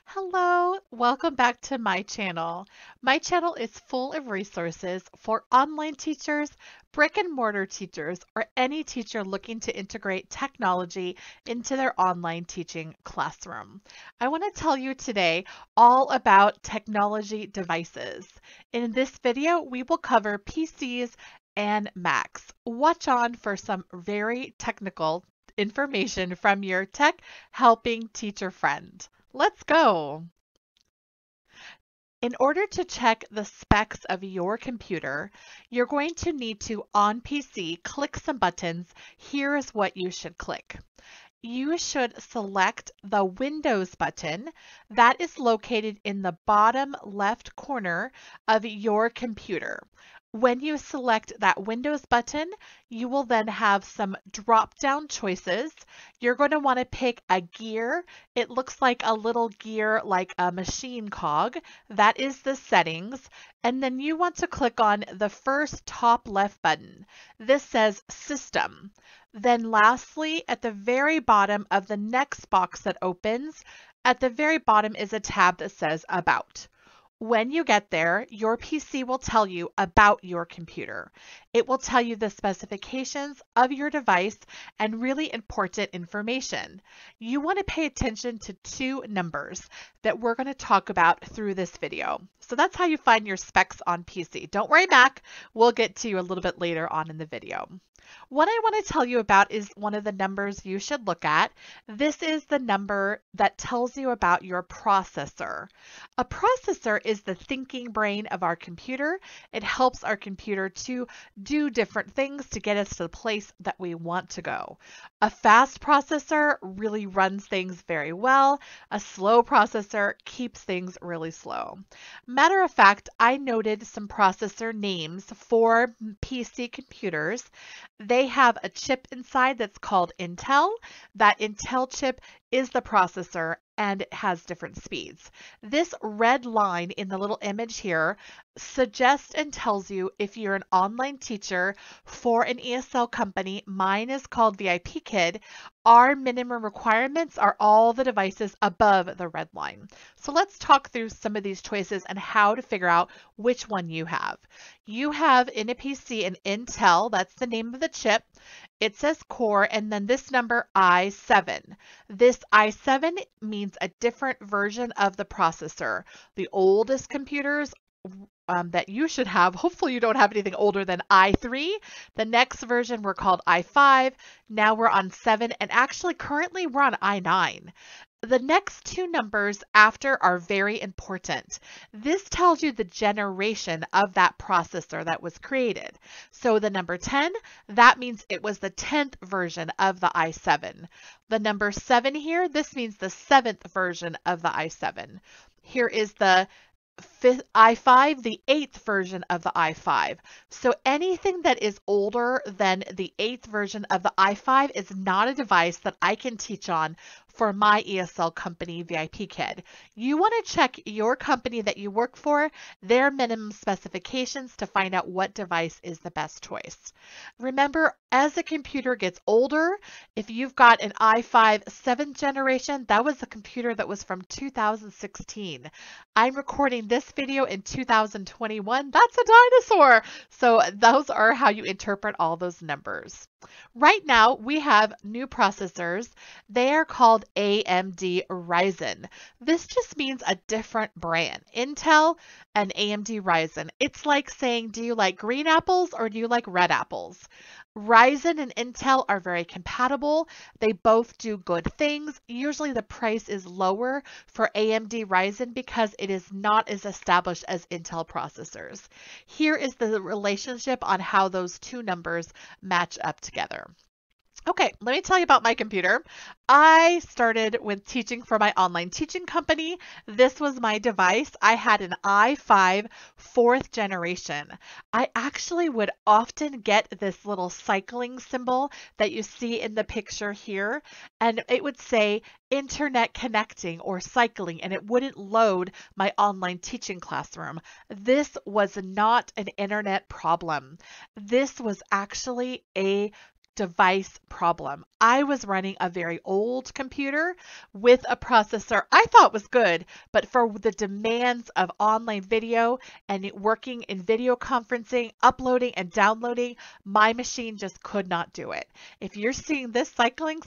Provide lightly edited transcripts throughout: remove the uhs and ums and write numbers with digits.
Hello, welcome back to my channel. My channel is full of resources for online teachers, brick and mortar teachers, or any teacher looking to integrate technology into their online teaching classroom. I want to tell you today all about technology devices. In this video, we will cover PCs and Macs. Watch on for some very technical information from your tech helping teacher friend. Let's go. In order to check the specs of your computer, you're going to need to, on PC, click some buttons. Here is what you should click. You should select the Windows button that is located in the bottom left corner of your computer. When you select that Windows button, you will then have some drop-down choices. You're going to want to pick a gear. It looks like a little gear like a machine cog. That is the settings. And then you want to click on the first top left button. This says System. Then lastly, at the very bottom of the next box that opens, at the very bottom is a tab that says About. When you get there, your PC will tell you about your computer. It will tell you the specifications of your device and really important information. You want to pay attention to two numbers that we're going to talk about through this video. So that's how you find your specs on PC. Don't worry, Mac. We'll get to you a little bit later on in the video. What I want to tell you about is one of the numbers you should look at. This is the number that tells you about your processor. A processor is the thinking brain of our computer. It helps our computer to do different things to get us to the place that we want to go. A fast processor really runs things very well. A slow processor keeps things really slow. Matter of fact, I noted some processor names for PC computers. They have a chip inside that's called Intel. That Intel chip is the processor and it has different speeds. This red line in the little image here suggests and tells you if you're an online teacher for an ESL company. Mine is called VIPKid. Our minimum requirements are all the devices above the red line. So let's talk through some of these choices and how to figure out which one you have. You have in a PC an Intel, that's the name of the chip. It says core and then this number i7. This i7 means a different version of the processor. The oldest computers that you should have, hopefully you don't have anything older than i3. The next version were called i5. Now we're on 7 and actually currently we're on i9. The next two numbers after are very important. This tells you the generation of that processor that was created. So the number 10, that means it was the 10th version of the i7. The number 7 here, this means the 7th version of the i7. Here is the i5, the 8th version of the i5. So anything that is older than the 8th version of the i5 is not a device that I can teach on for my ESL company, VIPKid. You want to check your company that you work for, their minimum specifications to find out what device is the best choice. Remember, as the computer gets older, if you've got an i5 7th generation, that was a computer that was from 2016. I'm recording this video in 2021. That's a dinosaur. So those are how you interpret all those numbers. Right now, we have new processors. They are called AMD Ryzen. This just means a different brand. Intel and AMD Ryzen. It's like saying, do you like green apples or do you like red apples? Ryzen and Intel are very compatible. They both do good things. Usually the price is lower for AMD Ryzen because it is not as established as Intel processors. Here is the relationship on how those two numbers match up together. Okay, let me tell you about my computer. I started with teaching for my online teaching company. This was my device. I had an i5 4th generation. I actually would often get this little cycling symbol that you see in the picture here, and it would say internet connecting or cycling, and it wouldn't load my online teaching classroom. This was not an internet problem. This was actually a device problem. I was running a very old computer with a processor I thought was good, but for the demands of online video and working in video conferencing, uploading and downloading, my machine just could not do it. If you're seeing this cycling,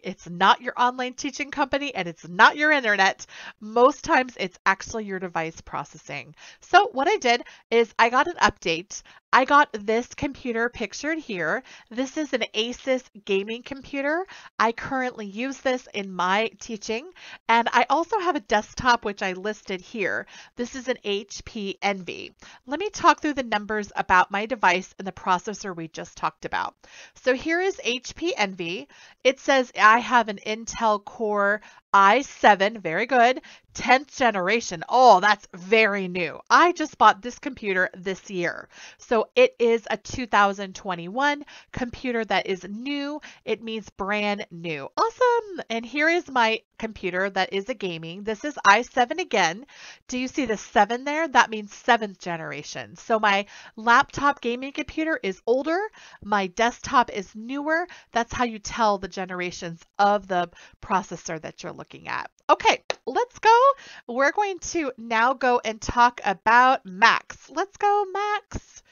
it's not your online teaching company and it's not your internet. Most times it's actually your device processing. So what I did is I got an update. I got this computer pictured here. This is an Asus gaming computer. I currently use this in my teaching, and I also have a desktop which I listed here. This is an HP Envy. Let me talk through the numbers about my device and the processor we just talked about. So here is HP Envy. It says I have an Intel Core i7, very good, 10th generation. Oh, that's very new. I just bought this computer this year. So it is a 2021 computer that is new. It means brand new. Awesome. And here is my computer that is a gaming. This is i7 again. Do you see the 7 there? That means 7th generation. So my laptop gaming computer is older. My desktop is newer. That's how you tell the generations of the processor that you're looking at. Okay, let's go. We're going to now go and talk about Macs. Let's go, Macs.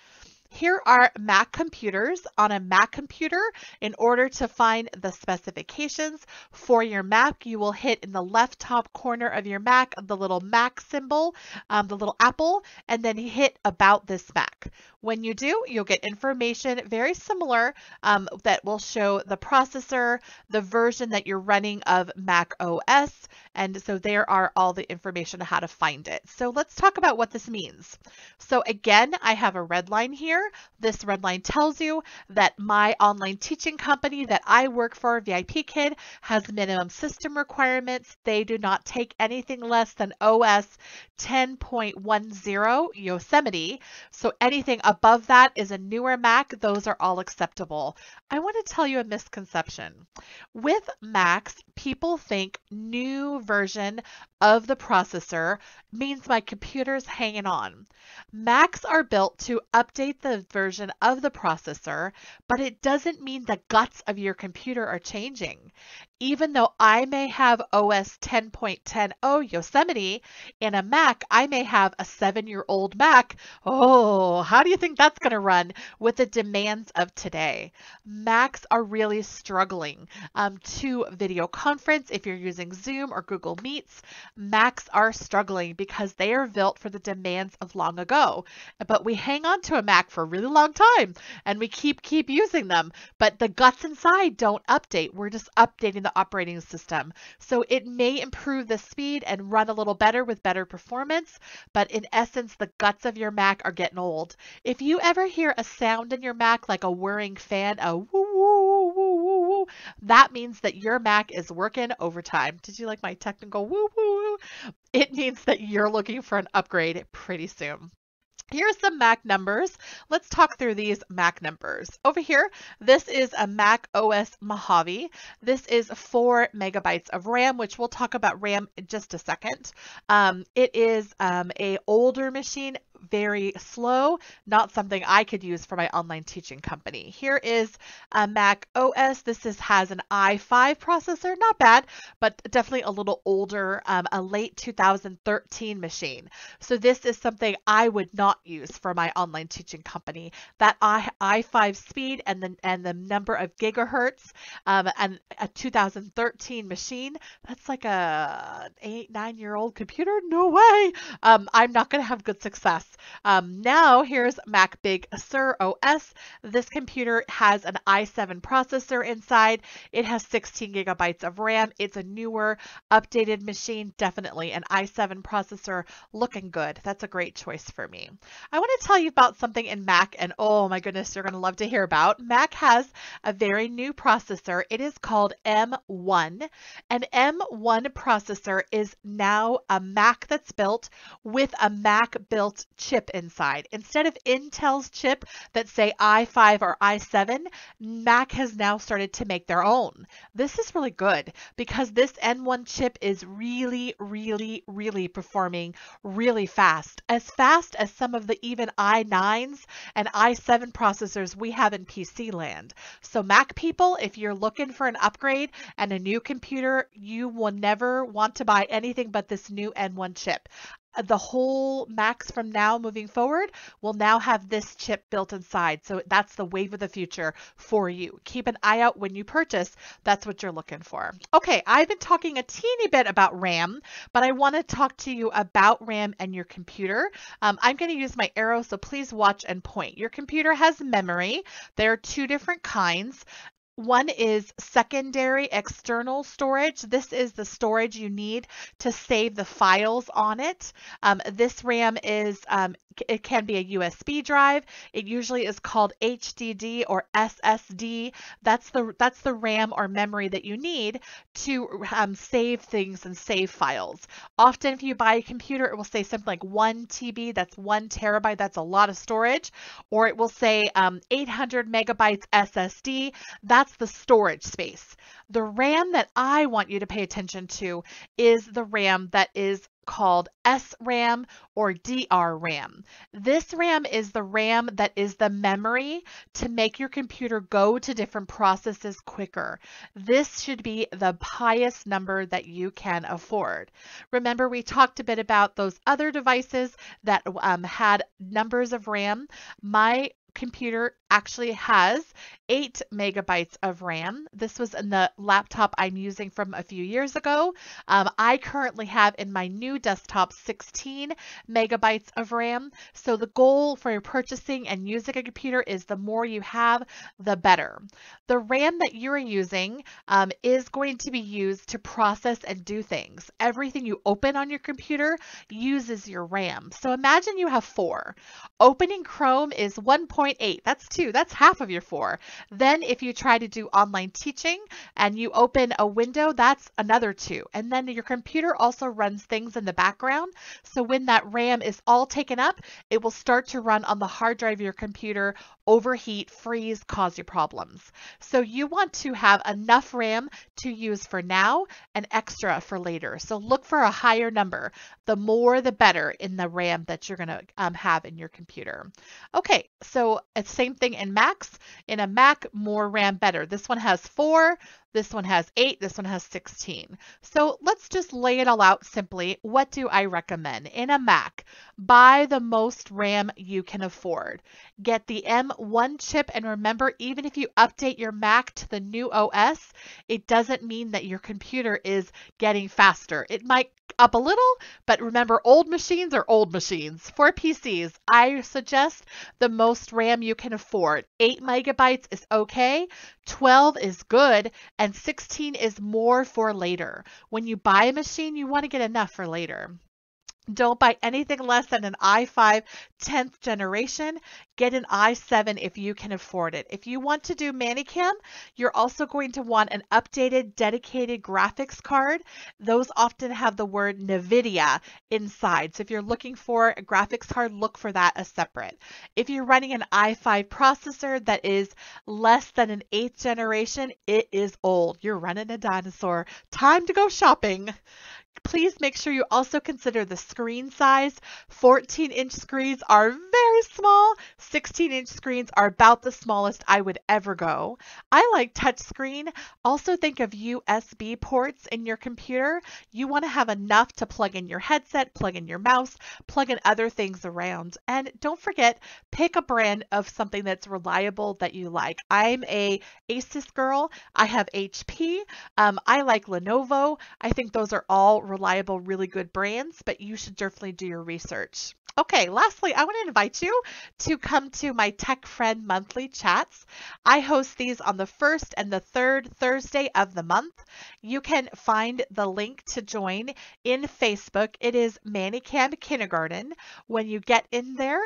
Here are Mac computers. On a Mac computer, in order to find the specifications for your Mac, you will hit in the left top corner of your Mac the little Mac symbol, the little apple, and then hit About This Mac. When you do, you'll get information very similar that will show the processor, the version that you're running of Mac OS, and so there are all the information on how to find it. So let's talk about what this means. So again, I have a red line here. This red line tells you that my online teaching company that I work for, VIPKid, has minimum system requirements. They do not take anything less than OS 10.10 Yosemite. So anything above that is a newer Mac. Those are all acceptable. I want to tell you a misconception. With Macs, people think new version of the processor means my computer's hanging on. Macs are built to update the version of the processor, but it doesn't mean the guts of your computer are changing. Even though I may have OS 10.10 Yosemite in a Mac, I may have a 7-year-old Mac. Oh, how do you think that's going to run with the demands of today? Macs are really struggling to video conference. If you're using Zoom or Google Meets, Macs are struggling because they are built for the demands of long ago. But we hang on to a Mac for a really long time and we keep using them, but the guts inside don't update. We're just updating the operating system. So it may improve the speed and run a little better with better performance, but in essence, the guts of your Mac are getting old. If you ever hear a sound in your Mac like a whirring fan, a woo woo woo woo woo, that means that your Mac is working overtime. Did you like my technical woo woo woo? It means that you're looking for an upgrade pretty soon. Here's some Mac numbers. Let's talk through these Mac numbers. Over here, this is a Mac OS Mojave. This is 4 megabytes of RAM, which we'll talk about RAM in just a second. It is a older machine, very slow, not something I could use for my online teaching company. Here is a Mac OS. This has an i5 processor, not bad, but definitely a little older, a late 2013 machine. So this is something I would not use for my online teaching company. That i5 speed and the number of gigahertz and a 2013 machine, that's like a 8-9-year-old computer. No way. I'm not going to have good success. Now here's Mac Big Sur OS. This computer has an i7 processor inside. It has 16 gigabytes of RAM. It's a newer, updated machine. Definitely an i7 processor, looking good. That's a great choice for me. I want to tell you about something in Mac, and oh my goodness, you're going to love to hear about. Mac has a very new processor. It is called M1. An M1 processor is now a Mac that's built with a Mac built chip inside. Instead of Intel's chip that say i5 or i7, Mac has now started to make their own. This is really good because this N1 chip is really performing really fast as some of the even i9s and i7 processors we have in PC land. So Mac people, if you're looking for an upgrade and a new computer, you will never want to buy anything but this new N1 chip. The whole Macs from now moving forward will now have this chip built inside. So that's the wave of the future for you. Keep an eye out when you purchase. That's what you're looking for. Okay, I've been talking a teeny bit about RAM, but I want to talk to you about RAM and your computer. I'm going to use my arrow, so please watch and point. Your computer has memory. There are two different kinds. One is secondary external storage. This is the storage you need to save the files on it. This RAM is, it can be a USB drive. It usually is called HDD or SSD. That's the RAM or memory that you need to save things and save files. Often if you buy a computer, it will say something like 1 TB, that's 1 terabyte, that's a lot of storage. Or it will say 800 megabytes SSD, that's the storage space. The RAM that I want you to pay attention to is the RAM that is called SRAM or DRAM. This RAM is the RAM that is the memory to make your computer go to different processes quicker. This should be the highest number that you can afford. Remember, we talked a bit about those other devices that had numbers of RAM. My computer actually has 8 megabytes of RAM. This was in the laptop I'm using from a few years ago. I currently have in my new desktop 16 megabytes of RAM. So the goal for purchasing and using a computer is the more you have, the better. The RAM that you're using is going to be used to process and do things. Everything you open on your computer uses your RAM. So imagine you have 4. Opening Chrome is 1.8. That's 2. That's half of your 4. Then if you try to do online teaching and you open a window, that's another 2. And then your computer also runs things in the background. So when that RAM is all taken up, it will start to run on the hard drive of your computer, overheat, freeze, cause you problems. So you want to have enough RAM to use for now and extra for later. So look for a higher number. The more the better in the RAM that you're going to have in your computer. Okay, so it's same thing in Macs. In a Mac, more RAM better. This one has 4. This one has 8, this one has 16. So let's just lay it all out simply. What do I recommend? In a Mac, buy the most RAM you can afford. Get the M1 chip, and remember, even if you update your Mac to the new OS, it doesn't mean that your computer is getting faster. It might up a little, but remember, old machines are old machines. For PCs, I suggest the most RAM you can afford. 8 megabytes is okay, 12 is good, and 16 is more for later. When you buy a machine, you want to get enough for later. Don't buy anything less than an i5 10th generation. Get an i7 if you can afford it. If you want to do ManyCam, you're also going to want an updated dedicated graphics card. Those often have the word NVIDIA inside. So if you're looking for a graphics card, look for that as separate. If you're running an i5 processor that is less than an 8th generation, it is old. You're running a dinosaur. Time to go shopping. Please make sure you also consider the screen size. 14-inch screens are very small. 16-inch screens are about the smallest I would ever go. I like touchscreen. Also think of USB ports in your computer. You want to have enough to plug in your headset, plug in your mouse, plug in other things around. And don't forget, pick a brand of something that's reliable that you like. I'm a Asus girl. I have HP. I like Lenovo. I think those are all reliable, really good brands, but you should definitely do your research. Okay, lastly, I want to invite you to come to my Tech Friend monthly chats. I host these on the first and the third Thursday of the month. You can find the link to join in Facebook. It is ManyCam Kindergarten. When you get in there,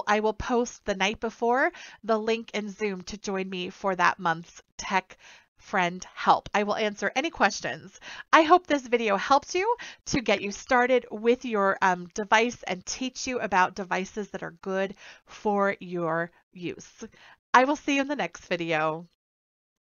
I will post the night before the link in Zoom to join me for that month's Tech friend help. I will answer any questions. I hope this video helps you to get you started with your device and teach you about devices that are good for your use. I will see you in the next video.